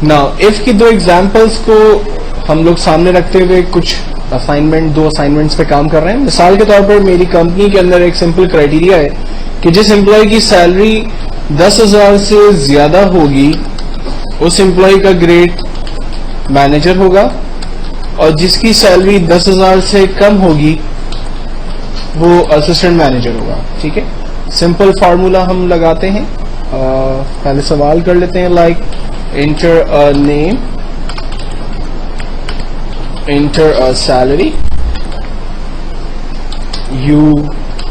Now if की दो examples को हम लोग सामने रखते हुए कुछ दो असाइनमेंट्स पे काम कर रहे हैं। मिसाल के तौर पर मेरी कंपनी के अंदर एक सिंपल क्राइटेरिया है कि जिस एम्प्लॉय की सैलरी 10,000 से ज्यादा होगी उस एम्प्लॉय का ग्रेड मैनेजर होगा, और जिसकी सैलरी 10,000 से कम होगी वो असिस्टेंट मैनेजर होगा। ठीक है, सिंपल फार्मूला हम लगाते हैं। पहले सवाल कर लेते हैं, like enter a name, enter a salary, you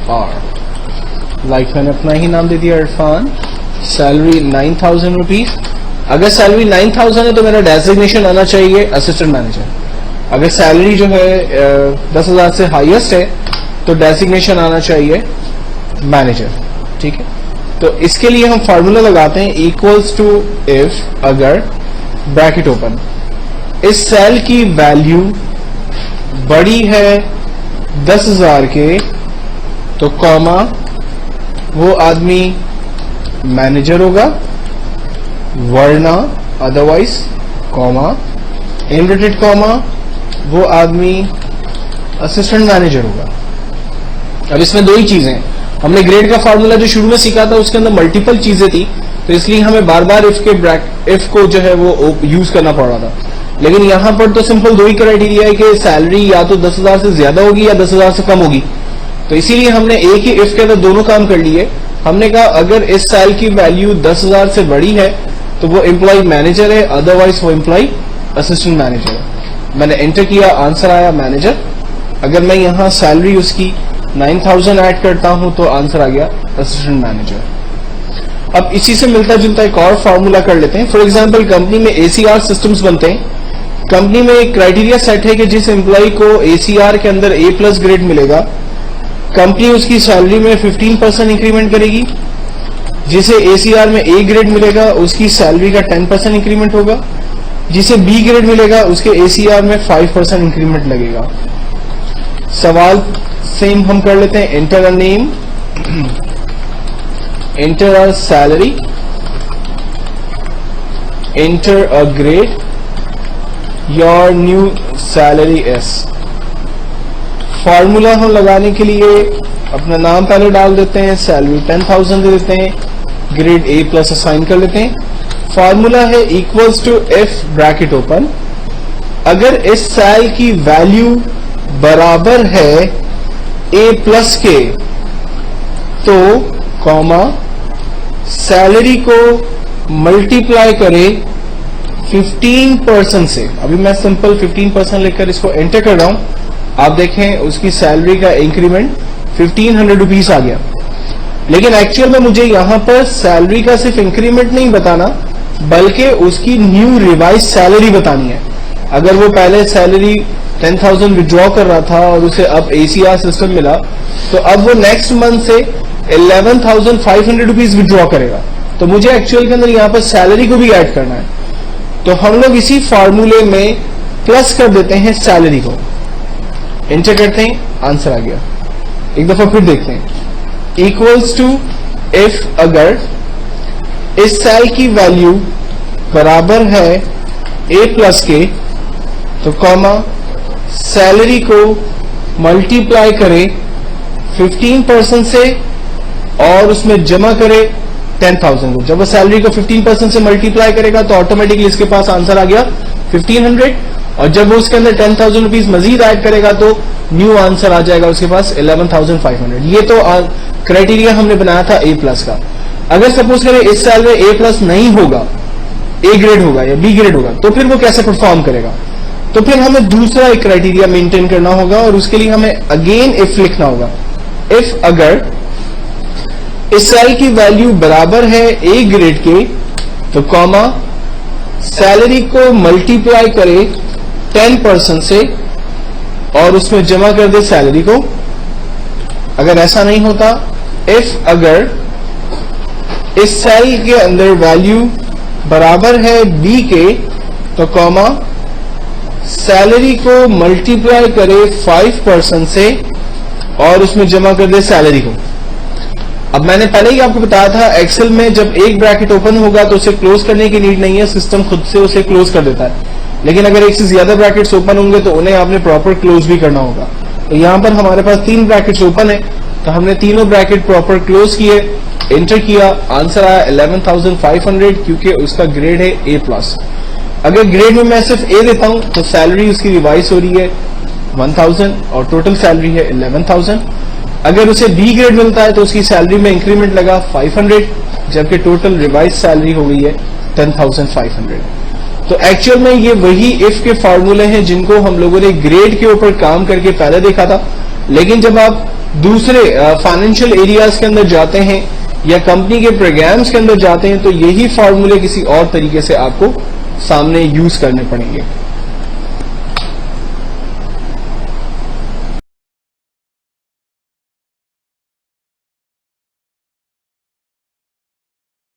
are, like मैंने अपना ही नाम दे दिया इरफान, सैलरी 9,000 रुपीज। अगर सैलरी 9,000 है तो मेरा डेजिग्नेशन आना चाहिए असिस्टेंट मैनेजर। अगर सैलरी जो है 10,000 से हाईएस्ट है तो डेजिग्नेशन आना चाहिए मैनेजर। ठीक है, तो इसके लिए हम फार्मूला लगाते हैं इक्वल्स टू इफ अगर ब्रैकेट ओपन, इस सेल की वैल्यू बड़ी है 10,000 के तो कॉमा वो आदमी मैनेजर होगा, वरना अदरवाइज कॉमा इनवर्टेड कॉमा वो आदमी असिस्टेंट मैनेजर होगा। अब इसमें दो ही चीजें हैं। हमने ग्रेड का फार्मूला जो शुरू में सीखा था उसके अंदर मल्टीपल चीजें थी, तो इसलिए हमें बार बार इफ को जो है वो यूज करना पड़ रहा था। लेकिन यहां पर तो सिंपल दो ही क्राइटेरिया है कि सैलरी या तो 10,000 से ज्यादा होगी या 10,000 से कम होगी। तो इसीलिए हमने एक ही इफ के अंदर दोनों काम कर लिए। हमने कहा अगर इस सेल की वैल्यू 10,000 से बड़ी है तो वो एम्प्लॉय मैनेजर है, अदरवाइज वो एम्प्लॉय असिस्टेंट मैनेजर है। मैंने एंटर किया, आंसर आया मैनेजर। अगर मैं यहां सैलरी उसकी 9,000 ऐड करता हूं तो आंसर आ गया असिस्टेंट मैनेजर। अब इसी से मिलता जुलता एक और फार्मूला कर लेते हैं। फॉर एग्जांपल कंपनी में ACR सिस्टम्स बनते हैं। कंपनी में एक क्राइटेरिया सेट है कि जिस एम्प्लॉय को ACR के अंदर A+ ग्रेड मिलेगा कंपनी उसकी सैलरी में 15% इंक्रीमेंट करेगी। जिसे ACR में A ग्रेड मिलेगा उसकी सैलरी का 10% इंक्रीमेंट होगा। जिसे B ग्रेड मिलेगा उसके ACR में 5% इंक्रीमेंट लगेगा। सवाल सेम हम कर लेते हैं, enter a name, enter a salary, enter a grade, your new salary is. Formula हम लगाने के लिए अपना नाम पहले डाल देते हैं, सैलरी 10,000 दे देते हैं, ग्रेड A+ असाइन कर लेते हैं। फॉर्मूला है equals to if bracket open, अगर इस सेल की वैल्यू बराबर है A+ के तो कॉमा सैलरी को मल्टीप्लाई करे 15% से। अभी मैं सिंपल 15% लेकर इसको एंटर कर रहा हूं। आप देखें उसकी सैलरी का इंक्रीमेंट 1,500 रुपीज आ गया। लेकिन एक्चुअल में मुझे यहां पर सैलरी का सिर्फ इंक्रीमेंट नहीं बताना बल्कि उसकी न्यू रिवाइज सैलरी बतानी है। अगर वो पहले सैलरी 10,000 विड्रॉ कर रहा था और उसे अब ACR सिस्टम मिला तो अब वो नेक्स्ट मंथ से 11,500 रुपीज विड्रॉ करेगा। तो मुझे एक्चुअल के अंदर यहाँ पर सैलरी को भी ऐड करना है। तो हम लोग इसी फार्मूले में प्लस कर देते हैं सैलरी को, एंटर करते हैं, आंसर आ गया। एक दफा फिर देखते हैं, इक्वल्स टू इफ अगर इस सेल की वैल्यू बराबर है A+ के तो कॉमा सैलरी को मल्टीप्लाई करे 15% से और उसमें जमा करे 10,000 को। जब वो सैलरी को 15% से मल्टीप्लाई करेगा तो ऑटोमेटिकली इसके पास आंसर आ गया 1,500, और जब वो उसके अंदर 10,000 रुपीज मजीद ऐड करेगा तो न्यू आंसर आ जाएगा उसके पास 11,500। ये तो क्राइटेरिया हमने बनाया था A+ का। अगर सपोज करें इस साल में A+ नहीं होगा, A ग्रेड होगा या B ग्रेड होगा, तो फिर वो कैसे परफॉर्म करेगा? तो फिर हमें दूसरा एक क्राइटेरिया मेंटेन करना होगा और उसके लिए हमें अगेन इफ लिखना होगा। इफ अगर इस सेल की वैल्यू बराबर है A ग्रेड के तो कॉमा सैलरी को मल्टीप्लाई करे 10% से और उसमें जमा कर दे सैलरी को। अगर ऐसा नहीं होता, इफ अगर इस सेल के अंदर वैल्यू बराबर है B के तो कॉमा सैलरी को मल्टीप्लाई करे 5% से और उसमें जमा कर दे सैलरी को। अब मैंने पहले ही आपको बताया था एक्सेल में जब एक ब्रैकेट ओपन होगा तो उसे क्लोज करने की नीड नहीं है, सिस्टम खुद से उसे क्लोज कर देता है। लेकिन अगर एक से ज्यादा ब्रैकेट्स ओपन होंगे तो उन्हें आपने प्रॉपर क्लोज भी करना होगा। तो यहाँ पर हमारे पास 3 ब्रैकेट्स ओपन है, तो हमने तीनों ब्रैकेट प्रॉपर क्लोज किए, एंटर किया, आंसर आया 11,500 क्योंकि उसका ग्रेड है A+। अगर ग्रेड में मैं सिर्फ A देता हूं तो सैलरी उसकी रिवाइज हो रही है 1000 और टोटल सैलरी है 11,000। अगर उसे B ग्रेड मिलता है तो उसकी सैलरी में इंक्रीमेंट लगा 500, जबकि टोटल रिवाइज सैलरी हो गई है 10,500। तो एक्चुअल में ये वही इफ के फॉर्मूले हैं जिनको हम लोगों ने ग्रेड के ऊपर काम करके पहले देखा था। लेकिन जब आप दूसरे फाइनेंशियल एरियाज के अंदर जाते हैं या कंपनी के प्रोग्राम्स के अंदर जाते हैं तो यही फॉर्मूले किसी और तरीके से आपको सामने यूज करने पड़ेंगे।